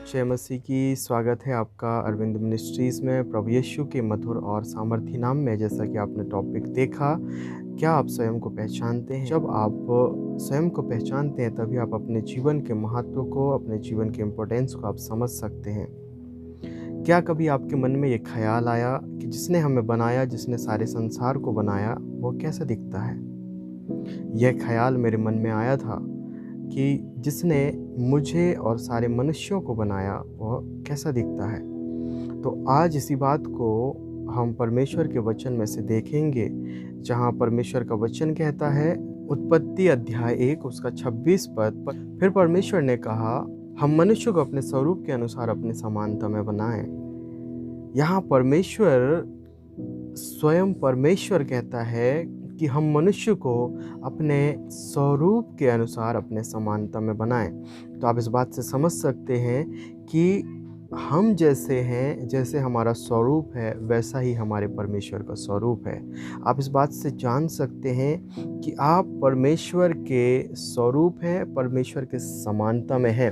जय मसीह की। स्वागत है आपका अरविंद मिनिस्ट्रीज़ में प्रभु यीशु के मधुर और सामर्थी नाम में। जैसा कि आपने टॉपिक देखा, क्या आप स्वयं को पहचानते हैं? जब आप स्वयं को पहचानते हैं तभी आप अपने जीवन के महत्व को, अपने जीवन के इम्पोर्टेंस को आप समझ सकते हैं। क्या कभी आपके मन में ये ख़्याल आया कि जिसने हमें बनाया, जिसने सारे संसार को बनाया, वो कैसा दिखता है? यह ख़्याल मेरे मन में आया था कि जिसने मुझे और सारे मनुष्यों को बनाया वह कैसा दिखता है। तो आज इसी बात को हम परमेश्वर के वचन में से देखेंगे, जहाँ परमेश्वर का वचन कहता है, उत्पत्ति अध्याय 1 उसका 26 पद पर, फिर परमेश्वर ने कहा, हम मनुष्य को अपने स्वरूप के अनुसार अपनी समानता में बनाएं। यहाँ परमेश्वर स्वयं परमेश्वर कहता है कि हम मनुष्य को अपने स्वरूप के अनुसार अपने समानता में बनाएं। तो आप इस बात से समझ सकते हैं कि हम जैसे हैं, जैसे हमारा स्वरूप है वैसा ही हमारे परमेश्वर का स्वरूप है। आप इस बात से जान सकते हैं कि आप परमेश्वर के स्वरूप हैं, परमेश्वर के समानता में हैं।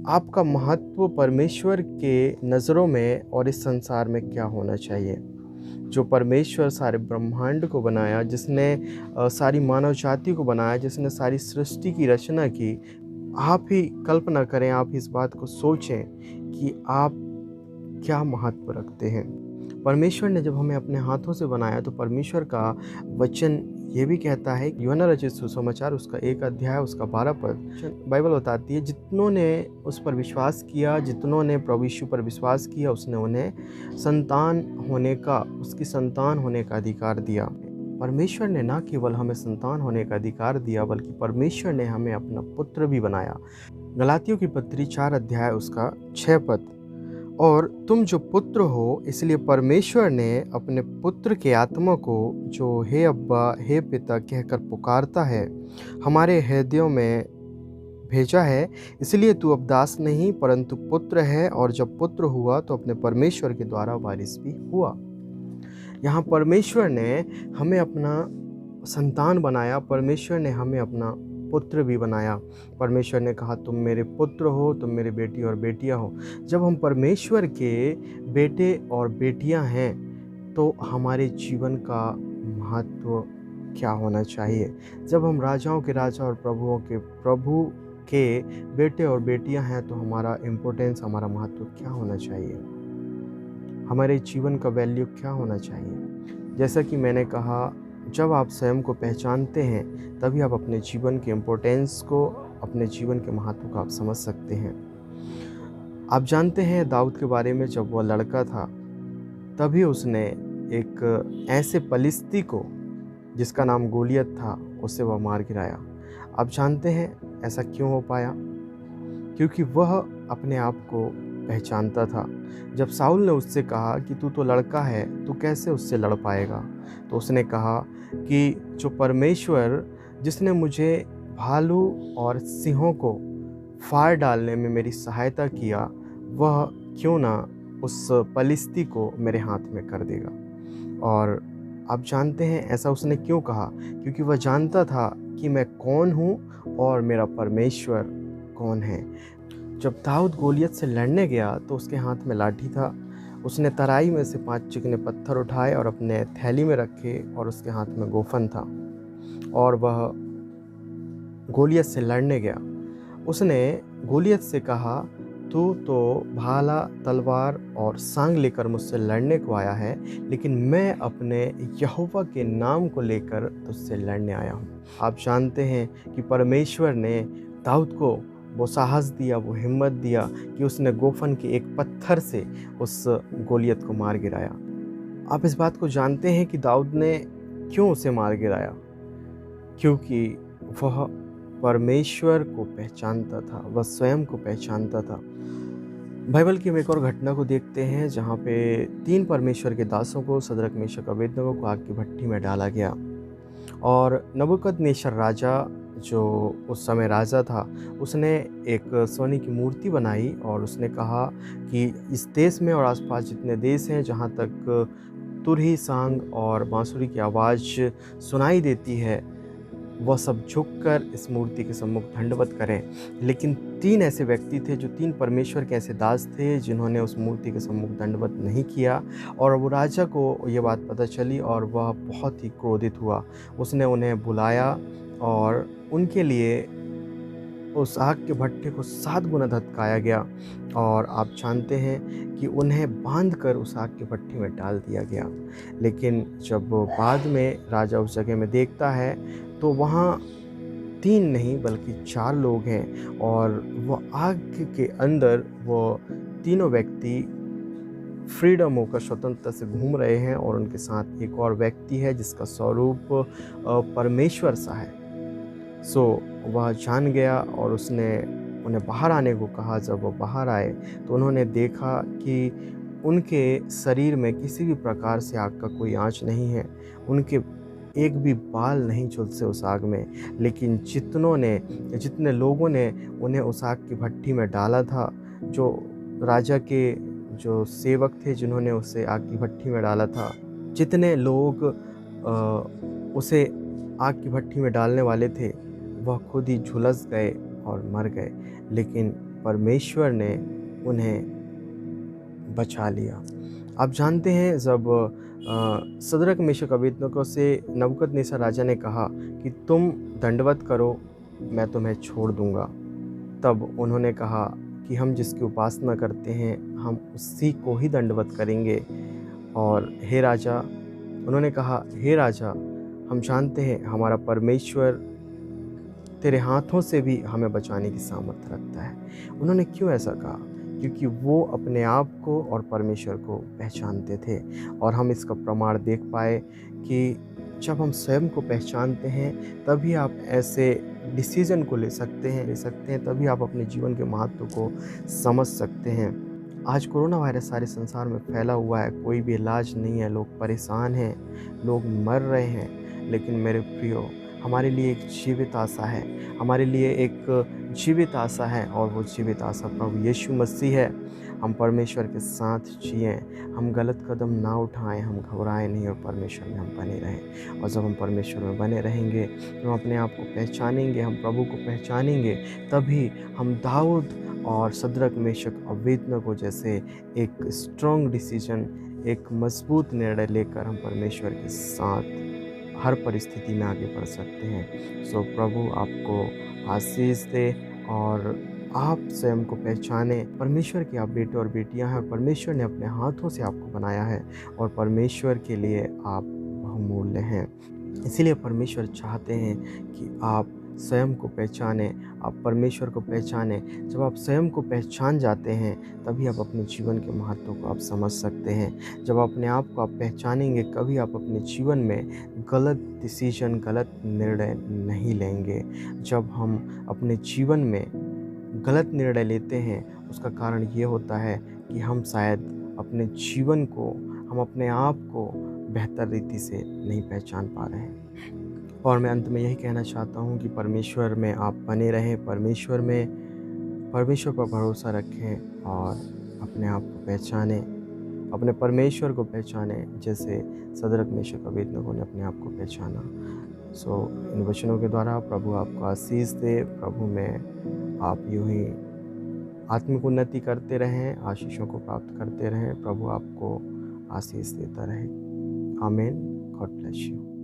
आपका महत्व परमेश्वर के नज़रों में और इस संसार में क्या होना चाहिए? जो परमेश्वर सारे ब्रह्मांड को बनाया, जिसने सारी मानव जाति को बनाया, जिसने सारी सृष्टि की रचना की, आप ही कल्पना करें, आप इस बात को सोचें कि आप क्या महत्व रखते हैं। परमेश्वर ने जब हमें अपने हाथों से बनाया तो परमेश्वर का वचन ये भी कहता है, यूहन्ना रचित सुसमाचार उसका 1 अध्याय उसका 12 पद, बाइबल बताती है, जितनों ने उस पर विश्वास किया, जितनों ने प्रभु यीशु पर विश्वास किया, उसने उन्हें उसकी संतान होने का अधिकार दिया। परमेश्वर ने ना केवल हमें संतान होने का अधिकार दिया, बल्कि परमेश्वर ने हमें अपना पुत्र भी बनाया। गलातियों की पत्री 4 अध्याय उसका 6 पद, और तुम जो पुत्र हो, इसलिए परमेश्वर ने अपने पुत्र के आत्मा को, जो हे अब्बा हे पिता कहकर पुकारता है, हमारे हृदयों में भेजा है। इसलिए तू अब दास नहीं परंतु पुत्र है, और जब पुत्र हुआ तो अपने परमेश्वर के द्वारा वारिस भी हुआ। यहाँ परमेश्वर ने हमें अपना संतान बनाया, परमेश्वर ने हमें अपना पुत्र भी बनाया। परमेश्वर ने कहा, तुम मेरे पुत्र हो, तुम मेरे बेटी और बेटियां हो। जब हम परमेश्वर के बेटे और बेटियां हैं तो हमारे जीवन का महत्व क्या होना चाहिए? जब हम राजाओं के राजा और प्रभुओं के प्रभु के बेटे और बेटियां हैं तो हमारा इम्पोर्टेंस, हमारा महत्व क्या होना चाहिए? हमारे जीवन का वैल्यू क्या होना चाहिए? जैसा कि मैंने कहा, जब आप स्वयं को पहचानते हैं तभी आप अपने जीवन के इम्पोर्टेंस को, अपने जीवन के महत्व को आप समझ सकते हैं। आप जानते हैं दाऊद के बारे में, जब वह लड़का था तभी उसने एक ऐसे पलिश्ती को जिसका नाम गोलियत था, उसे वह मार गिराया। आप जानते हैं ऐसा क्यों हो पाया? क्योंकि वह अपने आप को पहचानता था। जब साउल ने उससे कहा कि तू तो लड़का है, तू कैसे उससे लड़ पाएगा? तो उसने कहा कि जो परमेश्वर, जिसने मुझे भालू और सिंहों को फाड़ डालने में मेरी सहायता किया, वह क्यों ना उस पलिश्ती को मेरे हाथ में कर देगा। और आप जानते हैं ऐसा उसने क्यों कहा? क्योंकि वह जानता था कि मैं कौन हूँ और मेरा परमेश्वर कौन है। जब दाऊद गोलियत से लड़ने गया तो उसके हाथ में लाठी था। उसने तराई में से 5 चिकने पत्थर उठाए और अपने थैली में रखे, और उसके हाथ में गोफन था, और वह गोलियत से लड़ने गया। उसने गोलियत से कहा, तू तो भाला, तलवार और सांग लेकर मुझसे लड़ने को आया है, लेकिन मैं अपने यहोवा के नाम को लेकर तुझसे लड़ने आया हूँ। आप जानते हैं कि परमेश्वर ने दाऊद को वो साहस दिया, वो हिम्मत दिया कि उसने गोफन के एक पत्थर से उस गोलियत को मार गिराया। आप इस बात को जानते हैं कि दाऊद ने क्यों उसे मार गिराया? क्योंकि वह परमेश्वर को पहचानता था, वह स्वयं को पहचानता था। बाइबल की हम एक और घटना को देखते हैं, जहाँ पे 3 परमेश्वर के दासों को, सदरक, मेशक, अबेदनगो को आग की भट्ठी में डाला गया। और नबूकदनेस्सर राजा, जो उस समय राजा था, उसने एक सोने की मूर्ति बनाई और उसने कहा कि इस देश में और आसपास जितने देश हैं जहाँ तक तुरही, सांग और बांसुरी की आवाज़ सुनाई देती है, वह सब झुककर इस मूर्ति के सम्मुख दंडवत करें। लेकिन 3 ऐसे व्यक्ति थे, जो 3 परमेश्वर के ऐसे दास थे, जिन्होंने उस मूर्ति के सम्मुख दंडवत नहीं किया। और वो राजा को ये बात पता चली और वह बहुत ही क्रोधित हुआ। उसने उन्हें बुलाया और उनके लिए उस आग के भट्ठे को 7 गुना धधकाया गया। और आप जानते हैं कि उन्हें बांधकर उस आग के भट्ठे में डाल दिया गया। लेकिन जब बाद में राजा उस जगह में देखता है, तो वहाँ 3 नहीं बल्कि 4 लोग हैं, और वो आग के अंदर वो तीनों व्यक्ति फ्रीडम होकर स्वतंत्रता से घूम रहे हैं। और उनके साथ एक और व्यक्ति है जिसका स्वरूप परमेश्वर सा है। सो वह जान गया और उसने उन्हें बाहर आने को कहा। जब वो बाहर आए तो उन्होंने देखा कि उनके शरीर में किसी भी प्रकार से आग का कोई आँच नहीं है। उनके एक भी बाल नहीं झुलसे उस आग में। लेकिन जितने लोगों ने उन्हें उस आग की भट्ठी में डाला था, जो राजा के जो सेवक थे जिन्होंने उसे आग की भट्ठी में डाला था, जितने लोग उसे आग की भट्ठी में डालने वाले थे, वह खुद ही झुलस गए और मर गए। लेकिन परमेश्वर ने उन्हें बचा लिया। आप जानते हैं, जब सदरक मेशक अबेदनगो से नबूकदनेस्सर राजा ने कहा कि तुम दंडवत करो, मैं तुम्हें छोड़ दूंगा, तब उन्होंने कहा कि हम जिसकी उपासना करते हैं हम उसी को ही दंडवत करेंगे। और हे राजा, उन्होंने कहा, हे राजा, हम जानते हैं हमारा परमेश्वर तेरे हाथों से भी हमें बचाने की सामर्थ्य रखता है। उन्होंने क्यों ऐसा कहा? क्योंकि वो अपने आप को और परमेश्वर को पहचानते थे। और हम इसका प्रमाण देख पाए कि जब हम स्वयं को पहचानते हैं, तभी आप ऐसे डिसीजन को ले सकते हैं, तभी आप अपने जीवन के महत्व को समझ सकते हैं। आज कोरोना वायरस सारे संसार में फैला हुआ है, कोई भी इलाज नहीं है, लोग परेशान हैं, लोग मर रहे हैं। लेकिन मेरे प्रियो, हमारे लिए एक जीवित आशा है, हमारे लिए एक जीवित आशा है, और वो जीवित आशा प्रभु यीशु मसीह है। हम परमेश्वर के साथ जिएं, हम गलत कदम ना उठाएं, हम घबराएं नहीं, और परमेश्वर में हम बने रहें। और जब हम परमेश्वर में बने रहेंगे, तो हम अपने आप को पहचानेंगे, हम प्रभु को पहचानेंगे, तभी हम दाऊद और सदरक मेशक अबेदनगो जैसे एक स्ट्रॉन्ग डिसीजन, एक मजबूत निर्णय लेकर हम परमेश्वर के साथ हर परिस्थिति में आगे बढ़ सकते हैं। सो प्रभु आपको आशीष दे, और आप स्वयं को पहचाने। परमेश्वर के आप बेटे और बेटियां हैं, और परमेश्वर ने अपने हाथों से आपको बनाया है, और परमेश्वर के लिए आप बहुमूल्य हैं। इसीलिए परमेश्वर चाहते हैं कि आप स्वयं को पहचानें, आप परमेश्वर को पहचानें। जब आप स्वयं को पहचान जाते हैं, तभी आप अपने जीवन के महत्व को आप समझ सकते हैं। जब अपने आप को आप पहचानेंगे, कभी आप अपने जीवन में गलत डिसीजन, गलत निर्णय नहीं लेंगे। जब हम अपने जीवन में गलत निर्णय लेते हैं, उसका कारण ये होता है कि हम शायद अपने जीवन को, हम अपने आप को बेहतर रीति से नहीं पहचान पा रहे हैं। और मैं अंत में यही कहना चाहता हूँ कि परमेश्वर में आप बने रहें, परमेश्वर पर भरोसा रखें, और अपने आप को पहचानें, अपने परमेश्वर को पहचानें, जैसे सदरक मेशक अबेदनगो ने अपने आप को पहचाना। सो इन वचनों के द्वारा प्रभु आपको आशीष दे। प्रभु में आप यूँ ही आत्मिक उन्नति करते रहें, आशीषों को प्राप्त करते रहें। प्रभु आपको आशीष देता रहे। आमीन। God bless you.